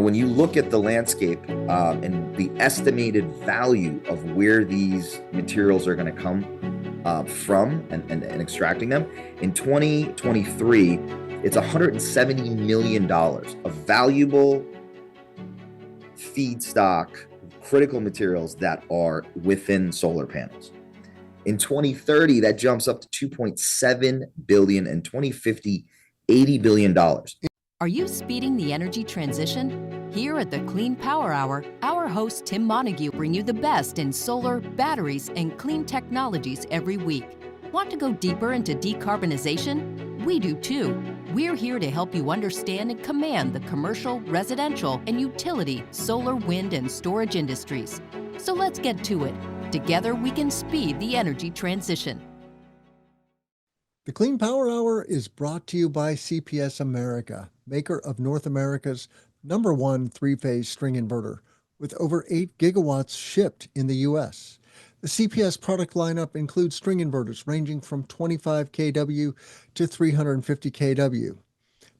When you look at the landscape and the estimated value of where these materials are going to come from and extracting them, in 2023, it's $170 million of valuable feedstock, critical materials that are within solar panels. In 2030, that jumps up to $2.7 billion, and 2050, $80 billion. Are you speeding the energy transition? Here at the Clean Power Hour, our host Tim Montague bring you the best in solar, batteries, and clean technologies every week. Want to go deeper into decarbonization? We do too. We're here to help you understand and command the commercial, residential, and utility solar, wind, and storage industries. So let's get to it. Together we can speed the energy transition. The Clean Power Hour is brought to you by CPS America, maker of North America's #1 three-phase string inverter, with over 8 gigawatts shipped in the U.S. The CPS product lineup includes string inverters ranging from 25 kW to 350 kW.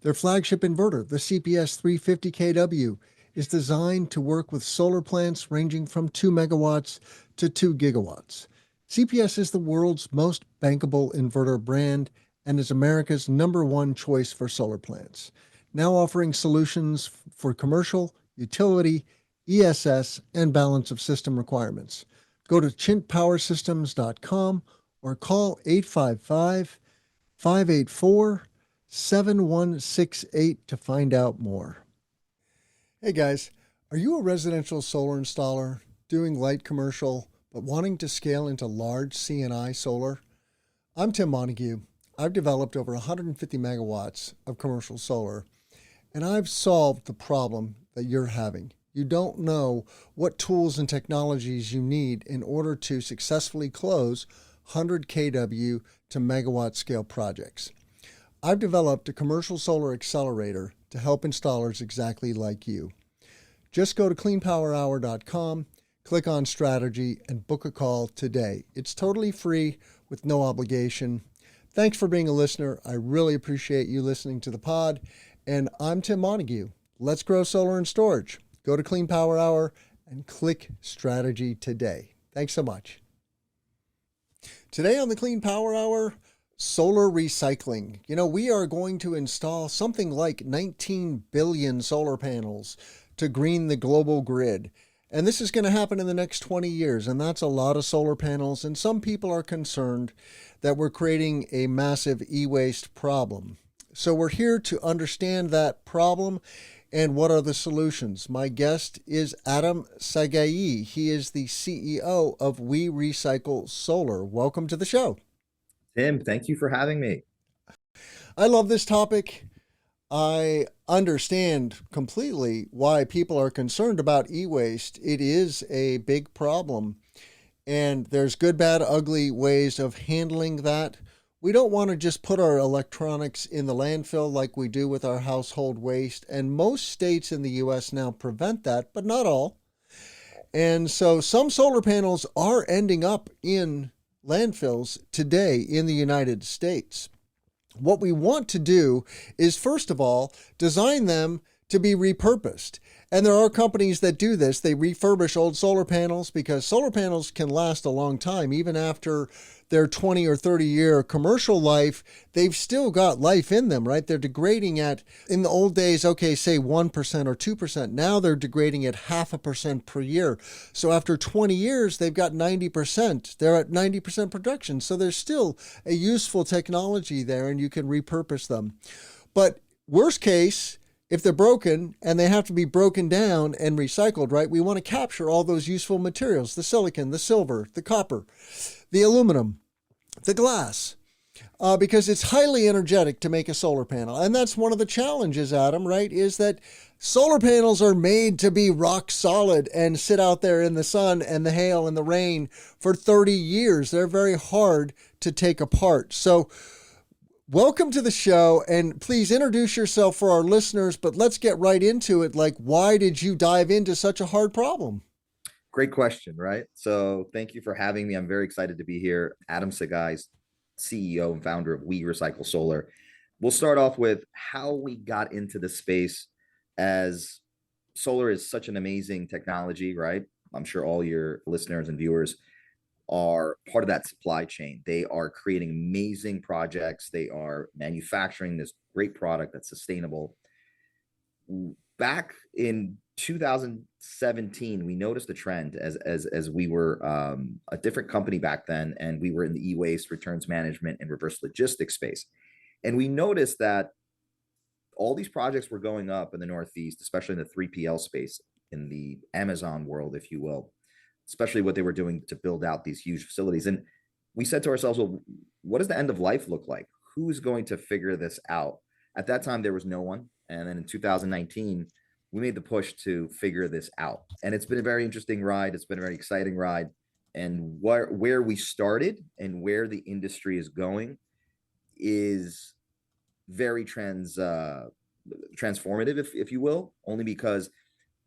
Their flagship inverter, the CPS 350 kW, is designed to work with solar plants ranging from 2 megawatts to 2 gigawatts. CPS is the world's most bankable inverter brand and is America's #1 choice for solar plants, now offering solutions for commercial, utility, ESS, and balance of system requirements. Go to chintpowersystems.com or call 855-584-7168 to find out more. Hey guys, are you a residential solar installer doing light commercial but wanting to scale into large C&I solar? I'm Tim Montague. I've developed over 150 megawatts of commercial solar, and I've solved the problem that you're having. You don't know what tools and technologies you need in order to successfully close 100 kW to megawatt scale projects. I've developed a commercial solar accelerator to help installers exactly like you. Just go to cleanpowerhour.com, click on strategy, and book a call today. It's totally free with no obligation. Thanks for being a listener. I really appreciate you listening to the pod. And I'm Tim Montague. Let's grow solar and storage. Go to Clean Power Hour and click strategy today. Thanks so much. Today on the Clean Power Hour, solar recycling. You know, we are going to install something like 19 billion solar panels to green the global grid. And this is going to happen in the next 20 years, and that's a lot of solar panels. And some people are concerned that we're creating a massive e-waste problem. So we're here to understand that problem and what are the solutions. My guest is Adam Saghei. He is the CEO of We Recycle Solar. Welcome to the show. Tim, thank you for having me. I love this topic. I understand completely why people are concerned about e-waste. It is a big problem, and there's good, bad, ugly ways of handling that. We don't want to just put our electronics in the landfill like we do with our household waste, and most states in the U.S. now prevent that, but not all. And so some solar panels are ending up in landfills today in the United States. What we want to do is, first of all, design them to be repurposed. And there are companies that do this. They refurbish old solar panels because solar panels can last a long time. Even after their 20 or 30 year commercial life, they've still got life in them, right? They're degrading at, in the old days, okay, say 1% or 2%. Now they're degrading at 0.5% per year. So after 20 years, they've got 90%. They're at 90% production. So there's still a useful technology there, and you can repurpose them. But worst case, if they're broken and they have to be broken down and recycled, right, we want to capture all those useful materials, the silicon, the silver, the copper, the aluminum, the glass, because it's highly energetic to make a solar panel. And that's one of the challenges, Adam, right, is that solar panels are made to be rock solid and sit out there in the sun and the hail and the rain for 30 years. They're very hard to take apart. So welcome to the show, and please introduce yourself for our listeners, but let's get right into it. Like, why did you dive into such a hard problem? Great question, right? So thank you for having me. I'm very excited to be here. Adam Saghei, CEO and founder of We Recycle Solar. We'll start off with how we got into the space as solar is such an amazing technology, right? I'm sure all your listeners and viewers are part of that supply chain. They are creating amazing projects. They are manufacturing this great product that's sustainable. Back in 2017, we noticed a trend as we were a different company back then, and we were in the e-waste, returns management, and reverse logistics space. And we noticed that all these projects were going up in the Northeast, especially in the 3PL space, in the Amazon world, if you will, especially what they were doing to build out these huge facilities. And we said to ourselves, well, what does the end of life look like? Who's going to figure this out? At that time, there was no one. And then in 2019, we made the push to figure this out. And it's been a very interesting ride. It's been a very exciting ride. And where we started and where the industry is going is very transformative, if you will, only because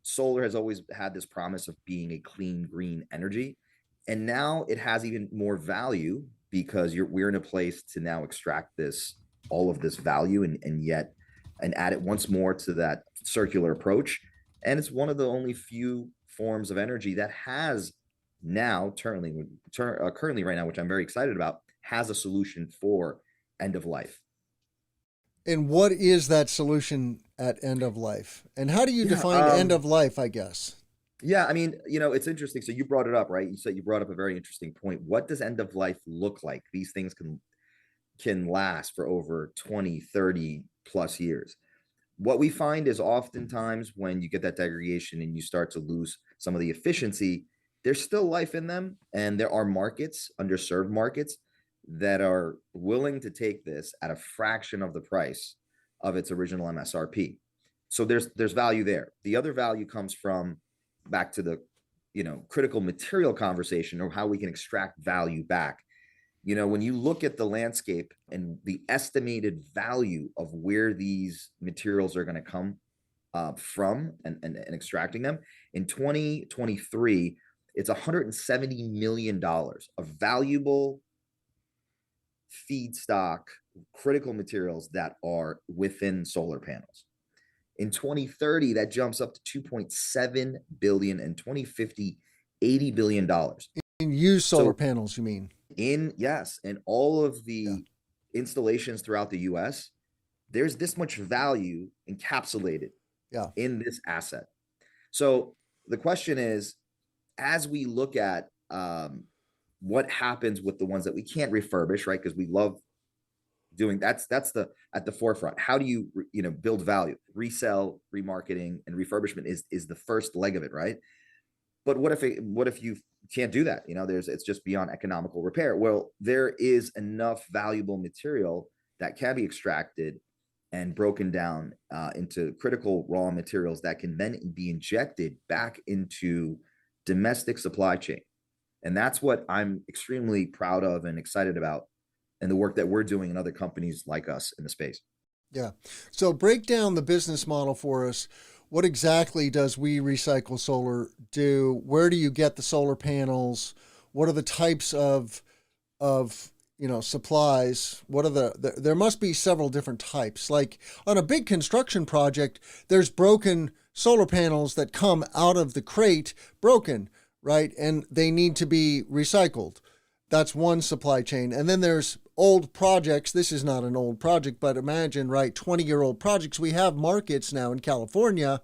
solar has always had this promise of being a clean, green energy. And now it has even more value because we're in a place to now extract all of this value and add it once more to that circular approach. And it's one of the only few forms of energy that has now currently right now, which I'm very excited about, has a solution for end of life. And what is that solution at end of life? And how do you define end of life, I guess? Yeah, I mean, it's interesting. So you brought it up, right? You brought up a very interesting point. What does end of life look like? These things can last for over 20, 30 plus years. What we find is oftentimes when you get that degradation and you start to lose some of the efficiency, there's still life in them. And there are markets, underserved markets, that are willing to take this at a fraction of the price of its original MSRP. So there's value there. The other value comes from back to the critical material conversation, or how we can extract value back. When you look at the landscape and the estimated value of where these materials are going to come from and extracting them in 2023, it's $170 million of valuable feedstock, critical materials that are within solar panels. In 2030, that jumps up to 2.7 billion, and 2050, $80 billion. In used solar panels, you mean? Yes. And all of the installations throughout the US, there's this much value encapsulated in this asset. So the question is, as we look at what happens with the ones that we can't refurbish, right? Because we love doing that's at the forefront. How do you build value? Resell, remarketing, and refurbishment is the first leg of it, right? But what if you can't do that? It's just beyond economical repair. Well, there is enough valuable material that can be extracted and broken down into critical raw materials that can then be injected back into domestic supply chain. And that's what I'm extremely proud of and excited about, and the work that we're doing in other companies like us in the space. Yeah. So break down the business model for us. What exactly does We Recycle Solar do? Where do you get the solar panels? What are the types of supplies? What are there must be several different types. Like on a big construction project, there's broken solar panels that come out of the crate broken, right? And they need to be recycled. That's one supply chain. And then there's old projects. This is not an old project, but imagine, right, 20-year-old projects. We have markets now in California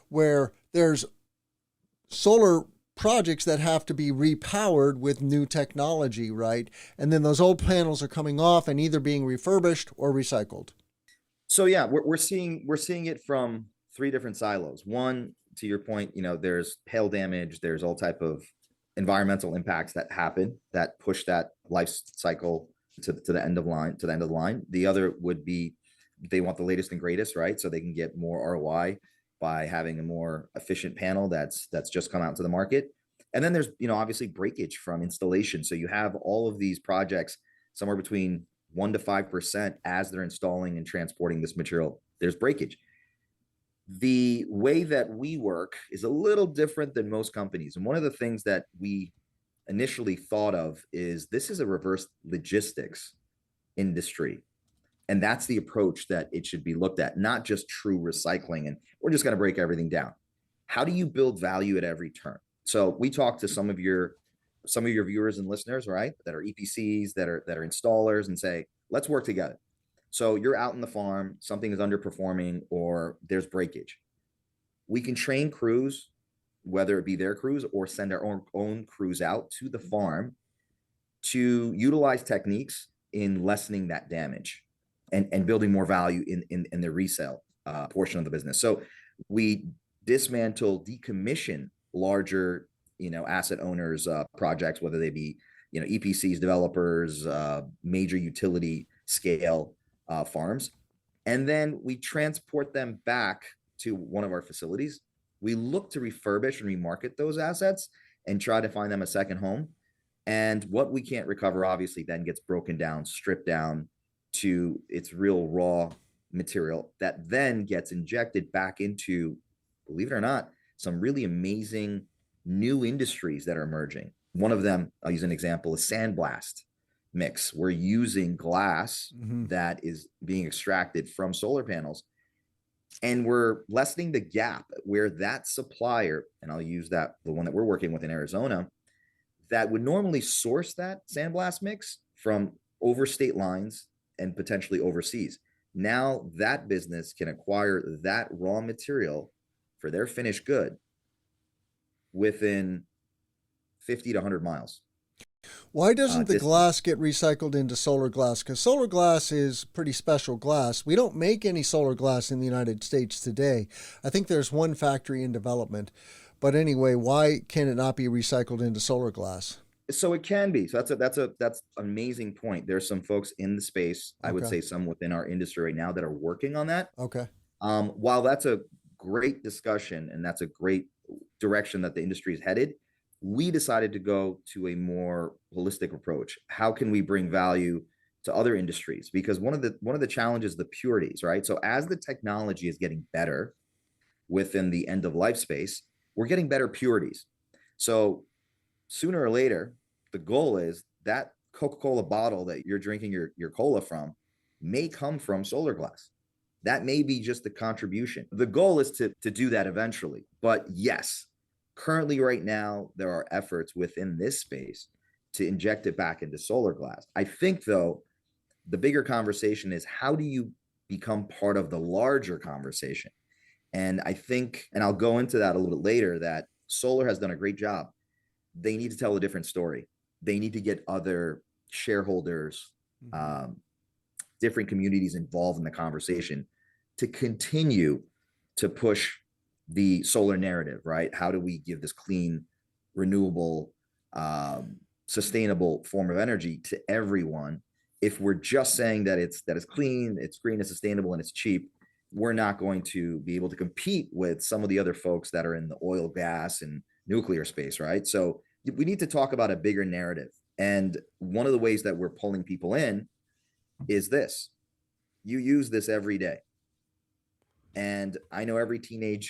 where there's solar projects that have to be repowered with new technology, right? And then those old panels are coming off and either being refurbished or recycled. So yeah, we're seeing it from three different silos. One, to your point, there's hail damage, there's all type of environmental impacts that happen that push that life cycle to the end of the line. The other would be they want the latest and greatest, right? So they can get more ROI by having a more efficient panel that's just come out to the market. And then there's obviously breakage from installation. So you have all of these projects somewhere between 1% to 5% as they're installing and transporting this material. There's breakage. The way that we work is a little different than most companies. And one of the things that we initially thought of is this is a reverse logistics industry. And that's the approach that it should be looked at, not just true recycling. And we're just going to break everything down. how do you build value at every turn? So we talked to some of your viewers and listeners, right, that are EPCs, that are installers, and say, let's work together. So you're out in the farm, something is underperforming, or there's breakage. We can train crews, whether it be their crews or send our own crews out to the farm to utilize techniques in lessening that damage and building more value in the resale portion of the business. So we decommission larger, asset owners projects, whether they be, EPCs, developers, major utility scale farms, and then we transport them back to one of our facilities. We look to refurbish and remarket those assets and try to find them a second home. And what we can't recover, obviously, then gets broken down, stripped down to its real raw material that then gets injected back into, believe it or not, some really amazing new industries that are emerging. One of them, I'll use an example, is sandblast mix. We're using glass that is being extracted from solar panels, and we're lessening the gap where that supplier, and I'll use the one that we're working with in Arizona, that would normally source that sandblast mix from over state lines and potentially overseas. Now that business can acquire that raw material for their finished good within 50 to 100 miles. Why doesn't the glass get recycled into solar glass? Because solar glass is pretty special glass. We don't make any solar glass in the United States today. I think there's one factory in development. But anyway, why can it not be recycled into solar glass? So it can be. So that's an amazing point. There's some folks in the space, I would say some within our industry right now, that are working on that. Okay. While that's a great discussion and that's a great direction that the industry is headed, we decided to go to a more holistic approach. How can we bring value to other industries? Because one of the challenges, the purities, right? So as the technology is getting better within the end of life space, we're getting better purities. So sooner or later, the goal is that Coca-Cola bottle that you're drinking your cola from may come from solar glass. That may be just the contribution. The goal is to do that eventually. But yes, currently right now, there are efforts within this space to inject it back into solar glass. I think, though, the bigger conversation is, how do you become part of the larger conversation? And I think, and I'll go into that a little bit later, that solar has done a great job. They need to tell a different story. They need to get other shareholders, different communities involved in the conversation to continue to push the solar narrative, right? How do we give this clean, renewable, sustainable form of energy to everyone? If we're just saying that it's clean, it's green, it's sustainable, and it's cheap, we're not going to be able to compete with some of the other folks that are in the oil, gas, and nuclear space, right? So we need to talk about a bigger narrative. And one of the ways that we're pulling people in is this. You use this every day. And I know every teenager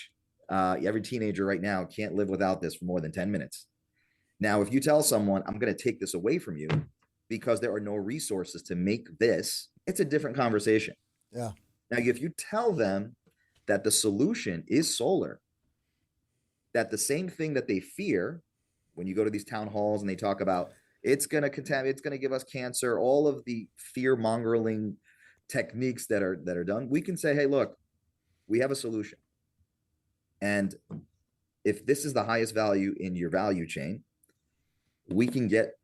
right now can't live without this for more than 10 minutes. Now, if you tell someone, I'm going to take this away from you because there are no resources to make this, it's a different conversation. Yeah. Now, if you tell them that the solution is solar, that the same thing that they fear when you go to these town halls and they talk about it's going to contaminate, it's going to give us cancer, all of the fear mongering techniques that are done, we can say, hey, look, we have a solution. And if this is the highest value in your value chain, we can get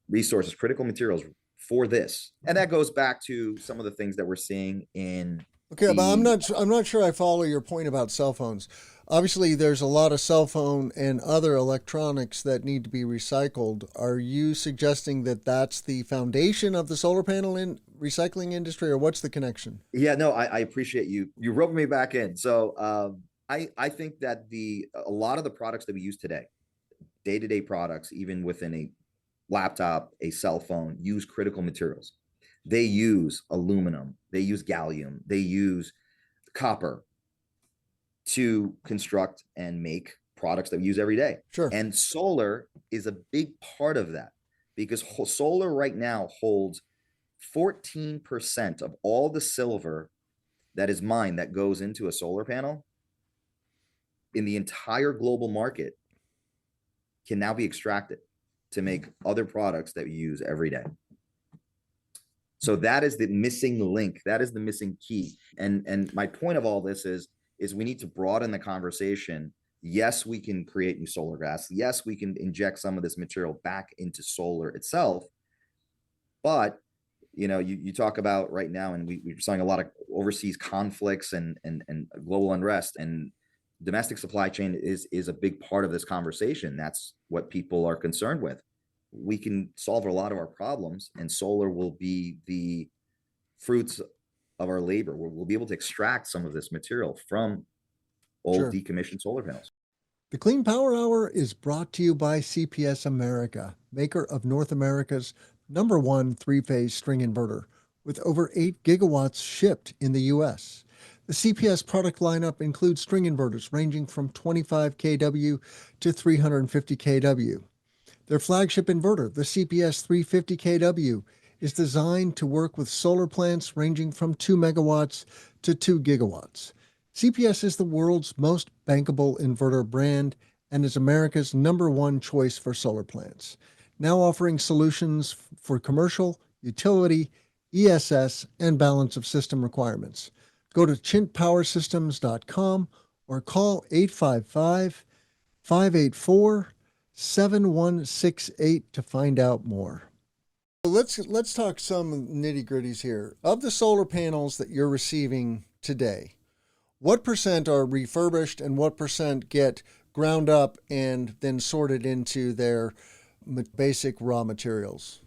resources, critical materials for this. And that goes back to some of the things that we're seeing in. Okay, but I'm not sure I follow your point about cell phones. Obviously, there's a lot of cell phone and other electronics that need to be recycled. Are you suggesting that that's the foundation of the solar panel in recycling industry, or what's the connection? Yeah, no, I appreciate you roping me back in. So I think that a lot of the products that we use today, day-to-day products, even within a laptop, a cell phone, use critical materials. They use aluminum, they use gallium, they use copper to construct and make products that we use every day. Sure. And solar is a big part of that, because solar right now holds 14% of all the silver that is mined that goes into a solar panel in the entire global market can now be extracted to make other products that we use every day. So that is the missing link. That is the missing key. And my point of all this is we need to broaden the conversation. Yes, we can create new solar gas. Yes, we can inject some of this material back into solar itself. But you talk about right now, and we're seeing a lot of overseas conflicts and global unrest, and domestic supply chain is a big part of this conversation. That's what people are concerned with. We can solve a lot of our problems, and solar will be the fruits of our labor. We'll be able to extract some of this material from old decommissioned solar panels. The Clean Power Hour is brought to you by CPS America, maker of North America's #1 three-phase string inverter, with over 8 gigawatts shipped in the U.S. The CPS product lineup includes string inverters ranging from 25 kW to 350 kW. Their flagship inverter, the CPS 350 kW, is designed to work with solar plants ranging from 2 megawatts to 2 gigawatts. CPS is the world's most bankable inverter brand and is America's #1 choice for solar plants, now offering solutions for commercial, utility, ESS, and balance of system requirements. Go to chintpowersystems.com or call 855-584-7168 to find out more. Let's talk some nitty-gritties here. Of the solar panels that you're receiving today, what percent are refurbished and what percent get ground up and then sorted into their basic raw materials?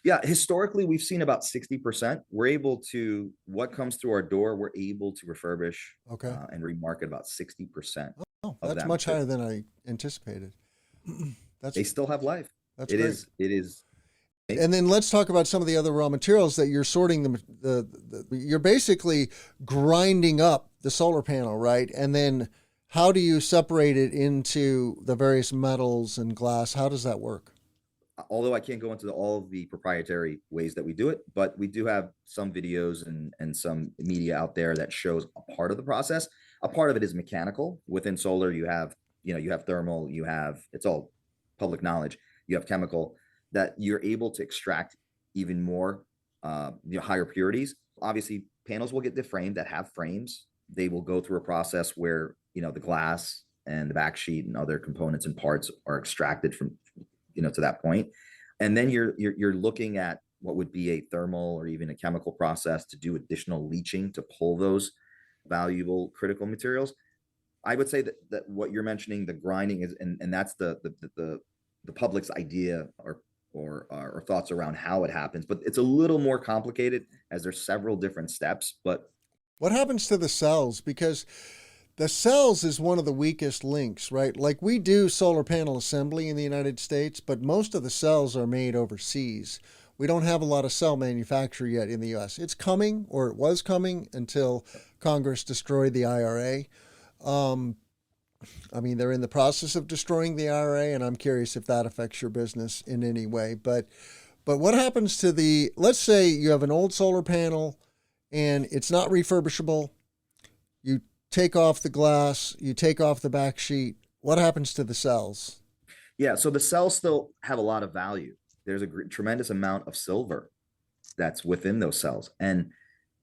Yeah, historically, we've seen about 60%. We're able to, what comes through our door, we're able to refurbish and remarket about 60%. Oh, that's much higher than I anticipated. They still have life. That's great. It is. And then let's talk about some of the other raw materials that you're sorting. You're basically grinding up the solar panel, right? And then how do you separate it into the various metals and glass? How does that work? Although I can't go into all of the proprietary ways that we do it, but we do have some videos and some media out there that shows a part of the process. A part of it is mechanical. Within solar, you have thermal, it's all public knowledge. You have chemical that you're able to extract even more, higher purities. Obviously, panels will get deframed that have frames. They will go through a process where, the glass and the back sheet and other components and parts are extracted from, to that point. And then you're looking at what would be a thermal or even a chemical process to do additional leaching to pull those valuable critical materials. I would say that what you're mentioning, the grinding is, and that's the public's idea or thoughts around how it happens, but it's a little more complicated as there's several different steps. But what happens to the cells? Because the cells is one of the weakest links, right? Like we do solar panel assembly in the United States, but most of the cells are made overseas. We don't have a lot of cell manufacture yet in the U.S. It's coming, or it was coming, until Congress destroyed the IRA. They're in the process of destroying the IRA, and I'm curious if that affects your business in any way. But what happens to let's say you have an old solar panel and it's not refurbishable. You take off the glass, you take off the back sheet. What happens to the cells? Yeah, so the cells still have a lot of value. There's a tremendous amount of silver that's within those cells. And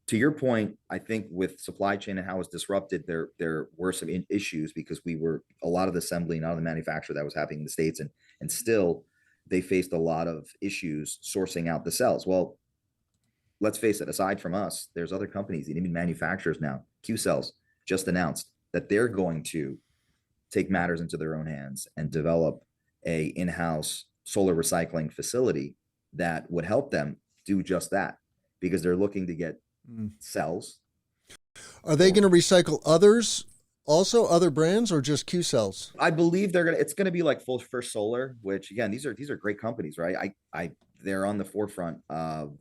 to your point, I think with supply chain and how it's disrupted, there were some issues because a lot of the assembly and a lot of the manufacture that was happening in the States, and still they faced a lot of issues sourcing out the cells. Well, let's face it, aside from us, there's other companies and even manufacturers now, Q-Cells, just announced that they're going to take matters into their own hands and develop a in-house solar recycling facility that would help them do just that, because they're looking to get cells. Are they going to recycle others also, other brands, or just Q-Cells? I believe it's going to be like First Solar, which again, these are great companies, right? They're on the forefront of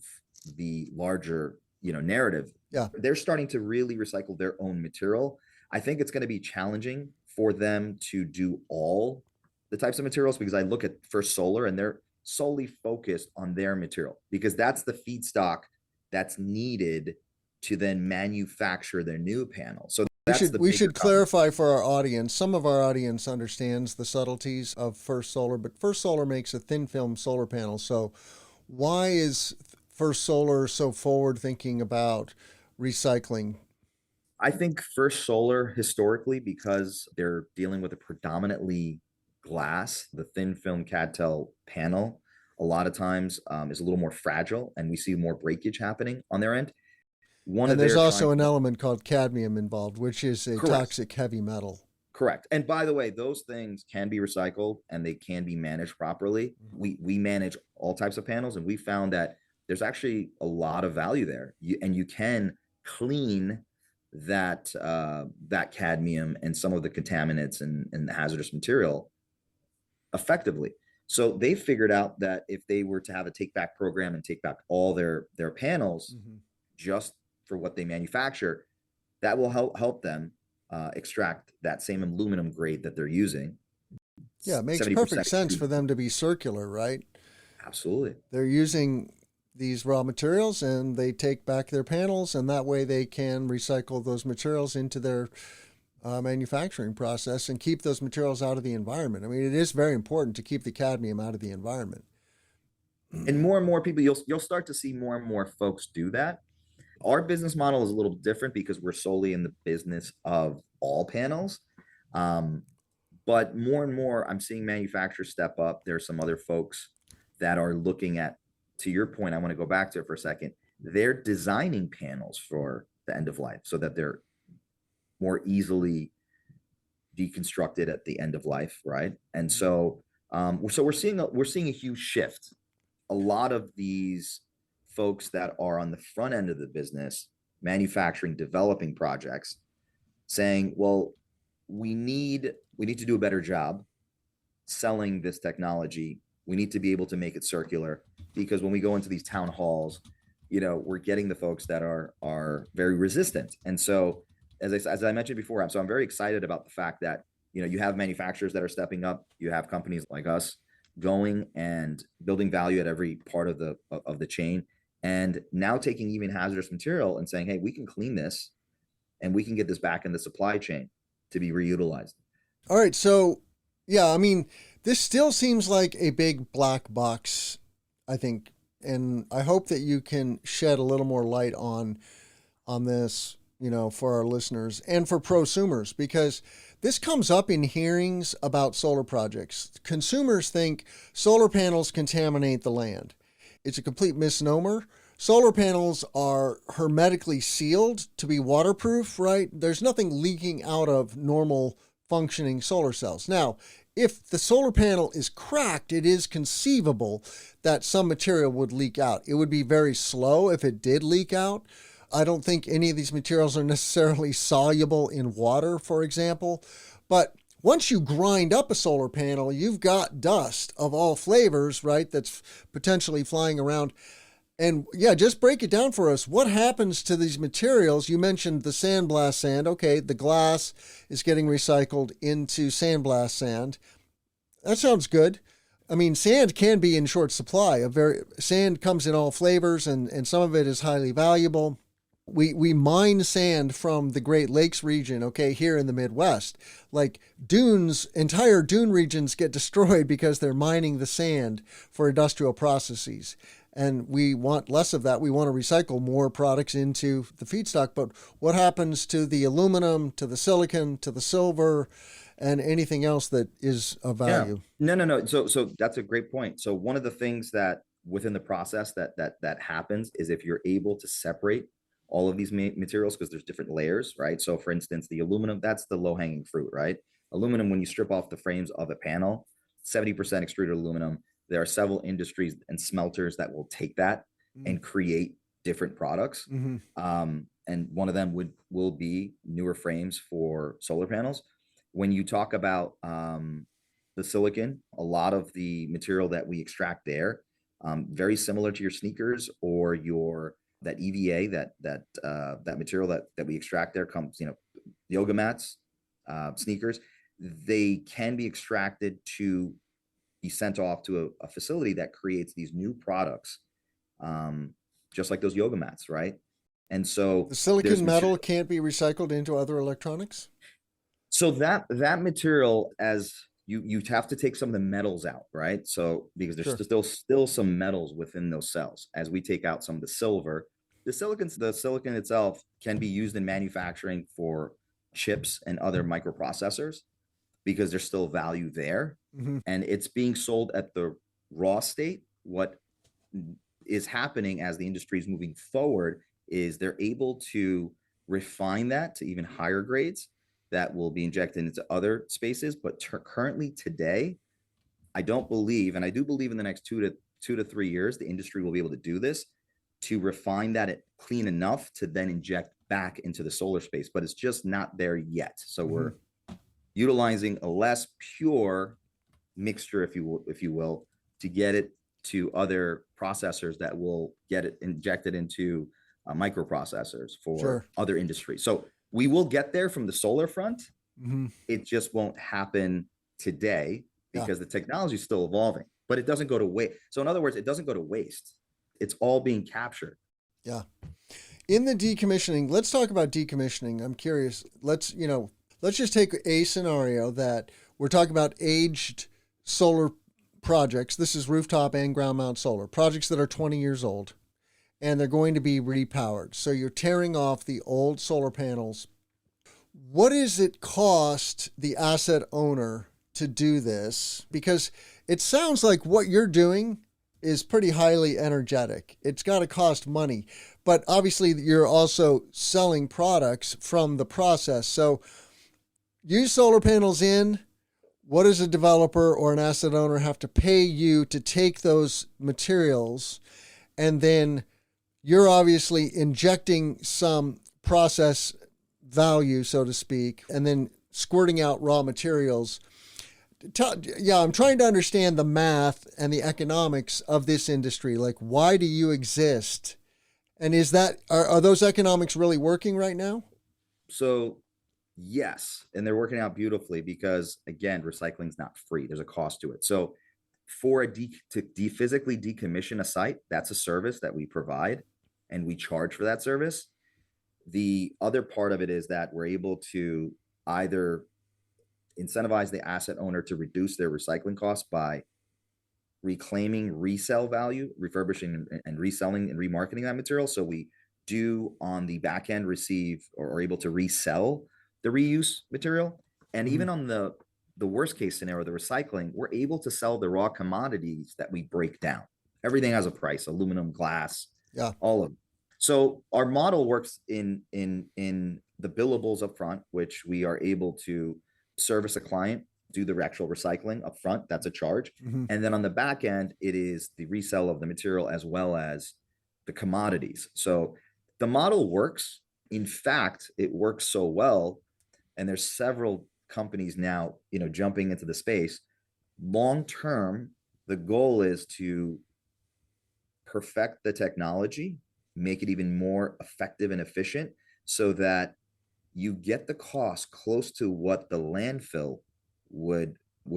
the larger, narrative. Yeah. They're starting to really recycle their own material. I think it's going to be challenging for them to do all the types of materials, because I look at First Solar and they're solely focused on their material, because that's the feedstock that's needed to then manufacture their new panel. So That's the We bigger should problem. clarify for our audience. Some of our audience understands the subtleties of First Solar, but First Solar makes a thin film solar panel. So why is First Solar so forward thinking about recycling? I think First Solar historically, because they're dealing with a predominantly glass, the thin film CadTel panel, a lot of times is a little more fragile, and we see more breakage happening on their end. One And of there's their also trying an to element called cadmium involved, which is a correct, toxic heavy metal. correct. And by the way, those things can be recycled and they can be managed properly. We manage all types of panels, and we found that there's actually a lot of value there. And you can clean that cadmium and some of the contaminants and the hazardous material effectively. So they figured out that if they were to have a take back program and take back all their panels just for what they manufacture, that will help them extract that same aluminum grade that they're using. Yeah, it makes 70% perfect sense for extruded. them to be circular, right? Absolutely. They're using these raw materials and they take back their panels, and that way they can recycle those materials into their manufacturing process and keep those materials out of the environment. I mean, it is very important to keep the cadmium out of the environment. And more people, you'll start to see more and more folks do that. Our business model is a little different because we're solely in the business of all panels. But more and more, I'm seeing manufacturers step up. There's some other folks that are looking at, to your point, I want to go back to it for a second. They're designing panels for the end of life so that they're more easily deconstructed at the end of life, right? And so, so we're seeing a huge shift. A lot of these folks that are on the front end of the business, manufacturing, developing projects, saying, well, we need to do a better job selling this technology. We need to be able to make it circular, because when we go into these town halls, we're getting the folks that are very resistant. And so as I mentioned before, I'm very excited about the fact that you have manufacturers that are stepping up. You have companies like us going and building value at every part of the chain, and now taking even hazardous material and saying, hey, we can clean this and we can get this back in the supply chain to be reutilized. All right, so yeah, I mean, this still seems like a big black box, I think, and I hope that you can shed a little more light on this, for our listeners and for prosumers, because this comes up in hearings about solar projects. Consumers think solar panels contaminate the land. It's a complete misnomer. Solar panels are hermetically sealed to be waterproof, right? There's nothing leaking out of normal functioning solar cells. Now, if the solar panel is cracked, it is conceivable that some material would leak out. It would be very slow if it did leak out. I don't think any of these materials are necessarily soluble in water, for example. But once you grind up a solar panel, you've got dust of all flavors, right, that's potentially flying around. And yeah, just break it down for us. What happens to these materials? You mentioned the sandblast sand. Okay, the glass is getting recycled into sandblast sand. That sounds good. I mean, sand can be in short supply. Sand comes in all flavors, and some of it is highly valuable. We mine sand from the Great Lakes region, okay, here in the Midwest. Like entire dune regions get destroyed because they're mining the sand for industrial processes. And we want less of that. We want to recycle more products into the feedstock. But what happens to the aluminum, to the silicon, to the silver, and anything else that is of value? Yeah. No. So that's a great point. So one of the things that within the process that happens is if you're able to separate all of these materials, because there's different layers, right? So for instance, the aluminum, that's the low hanging fruit, right? Aluminum, when you strip off the frames of a panel, 70% extruded aluminum. There are several industries and smelters that will take that and create different products. And one of them will be newer frames for solar panels. When you talk about the silicon, a lot of the material that we extract there, very similar to your sneakers or that EVA, that material that we extract there comes, yoga mats, sneakers. They can be extracted to be sent off to a facility that creates these new products, just like those yoga mats, right? And so The there's silicon metal material. can't be recycled into other electronics? So that material, as you have to take some of the metals out, right? So because there's Sure. still some metals within those cells. As we take out some of the silver, the silicon itself can be used in manufacturing for chips and other microprocessors because there's still value there, Hmm. and it's being sold at the raw state. What is happening as the industry is moving forward is they're able to refine that to even higher grades that will be injected into other spaces. But currently today, I don't believe, and I do believe in the next 2 to 3 years, the industry will be able to do this to refine that clean enough to then inject back into the solar space, but it's just not there yet. So we're utilizing a less pure mixture, if you will, to get it to other processors that will get it injected into microprocessors for Sure. other industries. So we will get there from the solar front. Hmm. It just won't happen today Yeah. because the technology is still evolving, but it doesn't go to waste. So in other words, it doesn't go to waste. It's all being captured. Yeah. In the decommissioning, let's talk about decommissioning. I'm curious. Let's just take a scenario that we're talking about aged solar projects. This is rooftop and ground mount solar projects that are 20 years old, and they're going to be repowered. So you're tearing off the old solar panels. What does it cost the asset owner to do this? Because it sounds like what you're doing is pretty highly energetic. It's got to cost money, but obviously you're also selling products from the process. So use solar panels in. What does a developer or an asset owner have to pay you to take those materials? And then you're obviously injecting some process value, so to speak, and then squirting out raw materials. I'm trying to understand the math and the economics of this industry. Like, why do you exist? And are those economics really working right now? So yes, and they're working out beautifully because again, recycling is not free. There's a cost to it. So to physically decommission a site, that's a service that we provide and we charge for that service. The other part of it is that we're able to either incentivize the asset owner to reduce their recycling costs by reclaiming resale value, refurbishing and reselling and remarketing that material. So we do on the back end receive or are able to resell the reuse material. And even on the worst case scenario, the recycling, we're able to sell the raw commodities that we break down. Everything has a price: aluminum, glass, Yeah. all of them. So our model works in the billables up front, which we are able to service a client, do the actual recycling up front. That's a charge. Mm-hmm. And then on the back end, it is the resale of the material as well as the commodities. So the model works. In fact, it works so well, and there's several companies now, jumping into the space. Long term, the goal is to perfect the technology, make it even more effective and efficient so that you get the cost close to what the landfill would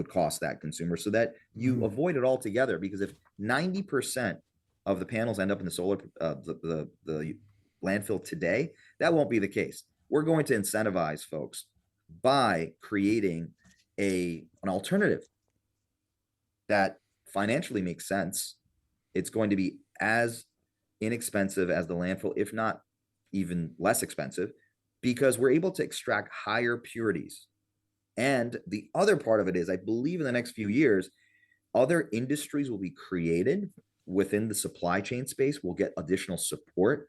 cost that consumer, so that you avoid it altogether. Because if 90% of the panels end up in the solar the landfill today, that won't be the case. We're going to incentivize folks by creating an alternative that financially makes sense. It's going to be as inexpensive as the landfill, if not even less expensive, because we're able to extract higher purities. And the other part of it is, I believe in the next few years, other industries will be created within the supply chain space. We'll get additional support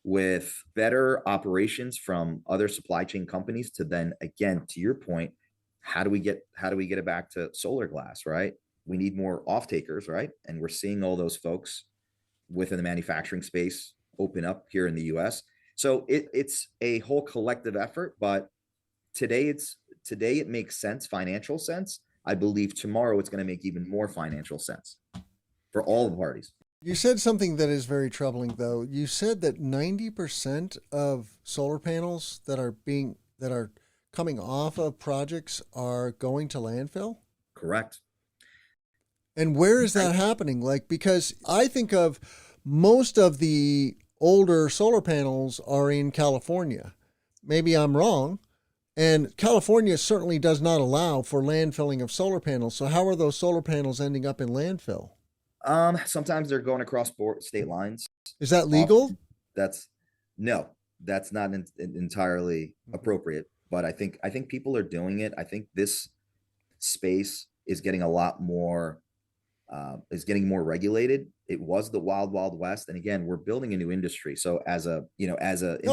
with better operations from other supply chain companies to then, again, to your point, how do we get it back to solar glass, right? We need more off takers, right? And we're seeing all those folks within the manufacturing space open up here in the US. So it's a whole collective effort, but today it makes sense, financial sense. I believe tomorrow it's going to make even more financial sense for all the parties. You said something that is very troubling, though. You said that 90% of solar panels that are coming off of projects are going to landfill? Correct. And where is that happening? Like, because I think of most of the older solar panels are in California. Maybe I'm wrong. And California certainly does not allow for landfilling of solar panels. So how are those solar panels ending up in landfill? Sometimes they're going across state lines. Is that legal? That's no, that's not entirely appropriate. But I think people are doing it. I think this space is getting a lot more, is getting more regulated. It was the wild, wild west, and again, we're building a new industry. So as a No,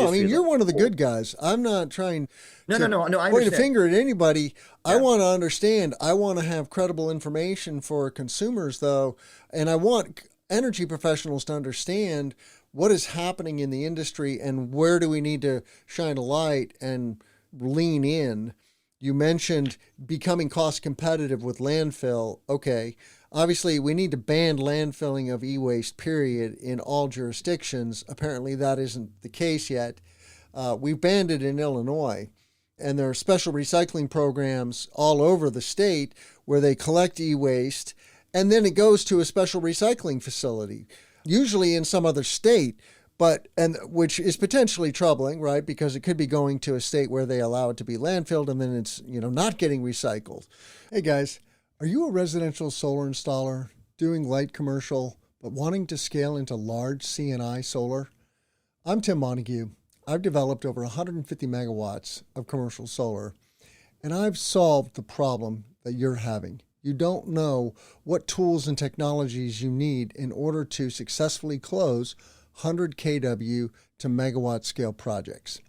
I mean, you're one of the good guys. I'm not trying no, to no, no, no. I point a understand. finger at anybody. I Yeah. want to understand. I want to have credible information for consumers, though, and I want energy professionals to understand what is happening in the industry and where do we need to shine a light and lean in. You mentioned becoming cost competitive with landfill. Okay. Obviously, we need to ban landfilling of e-waste, period, in all jurisdictions. Apparently, that isn't the case yet. We've banned it in Illinois, and there are special recycling programs all over the state where they collect e-waste, and then it goes to a special recycling facility, usually in some other state, and which is potentially troubling, right? Because it could be going to a state where they allow it to be landfilled, and then it's not getting recycled. Hey guys. Are you a residential solar installer doing light commercial but wanting to scale into large C&I solar? I'm Tim Montague. I've developed over 150 megawatts of commercial solar, and I've solved the problem that you're having. You don't know what tools and technologies you need in order to successfully close 100 kW to megawatt scale projects.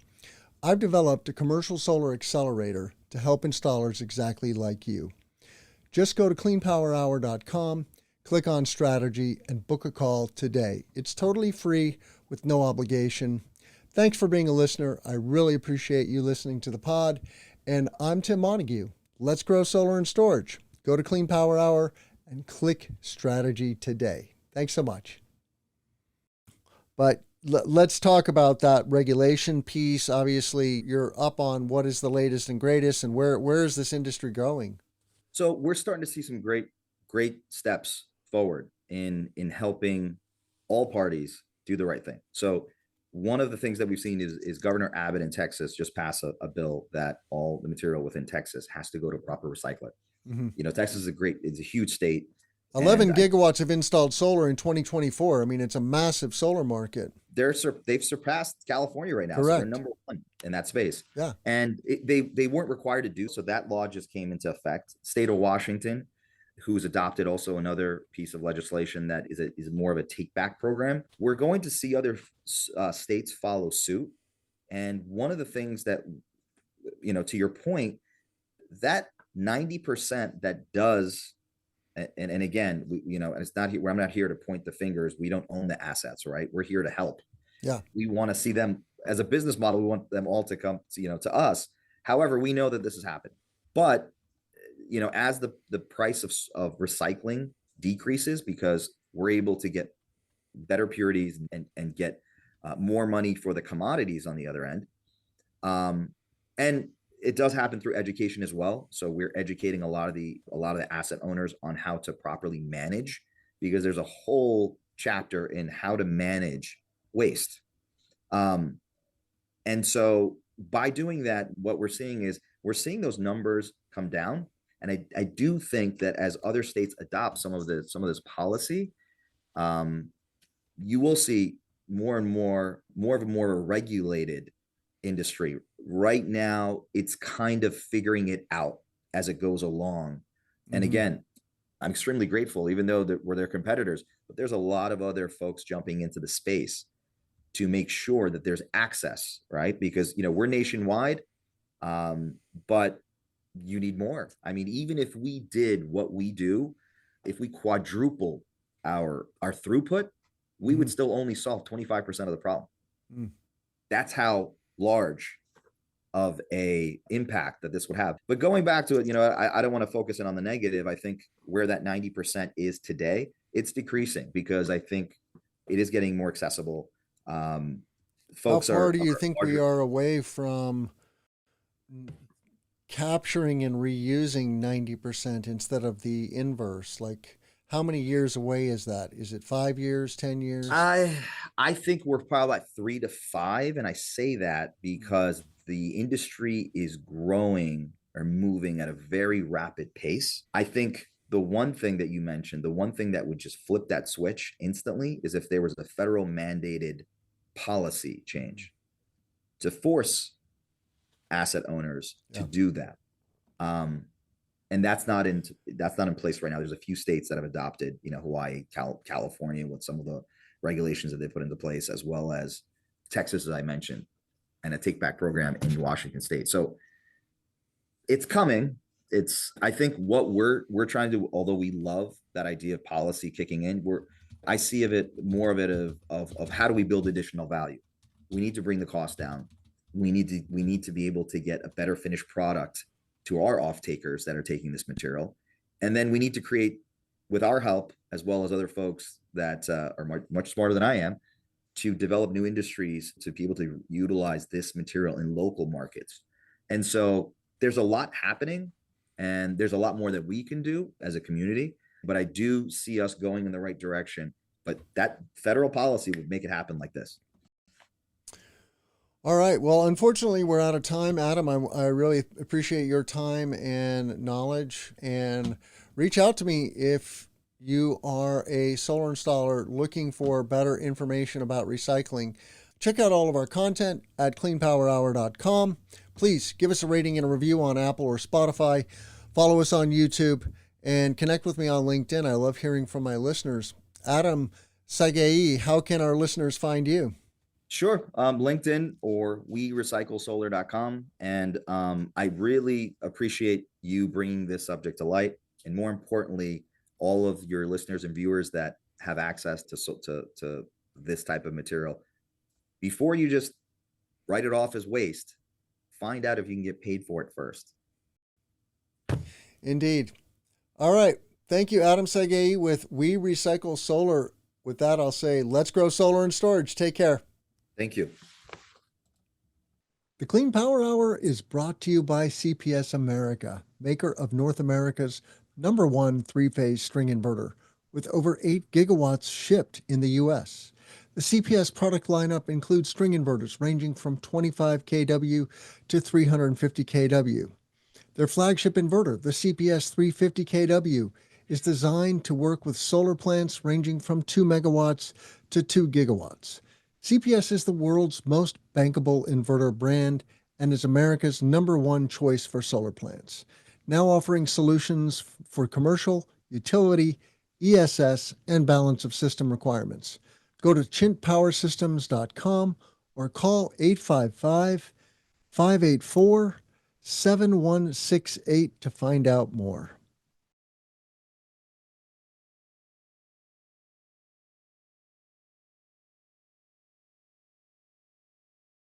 I've developed a commercial solar accelerator to help installers exactly like you. Just go to cleanpowerhour.com, click on strategy, and book a call today. It's totally free with no obligation. Thanks for being a listener. I really appreciate you listening to the pod. And I'm Tim Montague. Let's grow solar and storage. Go to Clean Power Hour and click strategy today. Thanks so much. But let's talk about that regulation piece. Obviously, you're up on what is the latest and greatest and where is this industry going? So we're starting to see some great steps forward in helping all parties do the right thing. So one of the things that we've seen is Governor Abbott in Texas just passed a bill that all the material within Texas has to go to proper recycler. Mm-hmm. Texas is it's a huge state. 11 gigawatts of installed solar in 2024. I mean, it's a massive solar market. They've surpassed California right now. Correct. So they're number one in that space. Yeah. And they weren't required to do so. That law just came into effect. State of Washington, who's adopted also another piece of legislation that is more of a take back program. We're going to see other states follow suit. And one of the things that, to your point, that 90% that does, and again, it's not here. I'm not here to point the fingers. We don't own the assets, right? We're here to help. Yeah. We want to see them as a business model. We want them all to come, to us. However, we know that this has happened, but as the price of recycling decreases because we're able to get better purities and get more money for the commodities on the other end, and it does happen through education as well. So we're educating a lot of the asset owners on how to properly manage, because there's a whole chapter in how to manage waste. And so by doing that, what we're seeing those numbers come down. And I do think that as other states adopt some of this policy, you will see more of a more regulated industry. Right now, it's kind of figuring it out as it goes along. And again, I'm extremely grateful, even though we're their competitors, but there's a lot of other folks jumping into the space to make sure that there's access, right? Because, we're nationwide, but you need more. I mean, even if we did what we do, if we quadruple our throughput, we would still only solve 25% of the problem. That's how large of a impact that this would have. But going back to it, I don't want to focus in on the negative. I think where that 90% is today, it's decreasing because I think it is getting more accessible. Folks, how far do you think we are away from capturing and reusing 90% instead of the inverse? Like, How many years away is that? Is it 5 years, 10 years? I think we're probably like 3 to 5, and I say that because the industry is growing or moving at a very rapid pace. I think the one thing that you mentioned, the one thing that would just flip that switch instantly is if there was a federal mandated policy change to force asset owners to do that. And that's not in place right now. There's a few states that have adopted, Hawaii, California, with some of the regulations that they put into place, as well as Texas, as I mentioned, and a take back program in Washington State. So it's coming. I think what we're trying to do, although we love that idea of policy kicking in, I see more of it of how do we build additional value. We need to bring the cost down. We need to be able to get a better finished product to our off takers that are taking this material. And then we need to create, with our help, as well as other folks that are much smarter than I am, to develop new industries to be able to utilize this material in local markets. And so there's a lot happening, and there's a lot more that we can do as a community, but I do see us going in the right direction. But that federal policy would make it happen like this. All right. Well, unfortunately, we're out of time. Adam, I really appreciate your time and knowledge. And reach out to me if you are a solar installer looking for better information about recycling. Check out all of our content at cleanpowerhour.com. Please give us a rating and a review on Apple or Spotify. Follow us on YouTube and connect with me on LinkedIn. I love hearing from my listeners. Adam Saghei, how can our listeners find you? Sure. LinkedIn or werecyclesolar.com. And I really appreciate you bringing this subject to light. And more importantly, all of your listeners and viewers that have access to this type of material. Before you just write it off as waste, find out if you can get paid for it first. Indeed. All right. Thank you, Adam Saghei with We Recycle Solar. With that, I'll say, let's grow solar and storage. Take care. Thank you. The Clean Power Hour is brought to you by CPS America, maker of North America's #1 three-phase string inverter, with over 8 gigawatts shipped in the U.S. The CPS product lineup includes string inverters ranging from 25 kW to 350 kW. Their flagship inverter, the CPS 350 kW, is designed to work with solar plants ranging from 2 megawatts to 2 gigawatts. CPS is the world's most bankable inverter brand and is America's #1 choice for solar plants, now offering solutions for commercial, utility, ESS, and balance of system requirements. Go to chintpowersystems.com or call 855-584-7168 to find out more.